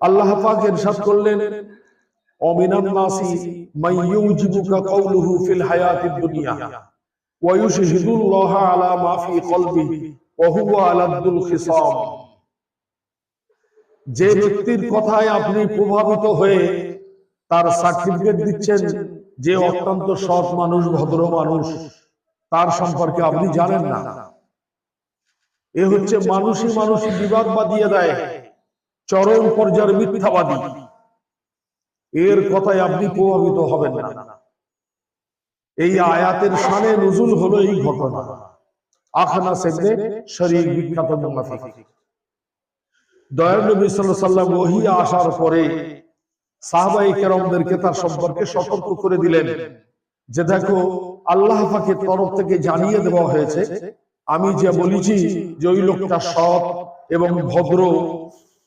আল্লাহ পাক ইরশাদ করলেন, অমিনান নাসি মান ইউজিবুকা কাউলুহু ফিল হায়াতিদ দুনিয়া ওয়া ইউশহিদুল্লাহ আলা মা ফি কলবিহি ওয়া হুয়া আলাদ্দুল খিসাম। যে ব্যক্তির কথায় আপনি প্রভাবিত হয়ে তার সার্টিফিকেট দিচ্ছেন যে অত্যন্ত সৎ মানুষ, ভদ্র মানুষ, তার সম্পর্কে আপনি জানেন না। এ হচ্ছে মানুষই মানুষই বিবাদ বাঁধিয়ে দেয়, চরম পর্যায়ের মিথ্যাবাদী। এর কথায় আপনি প্রভাবিত হবেন না। এই আয়াতের শানে নুজুল হলো এই ঘটনা। আখনাস ইবনে শরীক বিখ্যাত মুনাফিক, দয়ার নবী সাল্লাল্লাহু আলাইহি ওয়াসাল্লাম ওহী আসার পরে সাহাবায়ে কেরামদেরকে তার সম্পর্কে সতর্ক করে দিলেন যে দেখো, আল্লাহ পাকের তরফ থেকে জানিয়ে দেওয়া হয়েছে, আমি যে বলেছি যে ওই লোকটা সৎ এবং ভদ্র,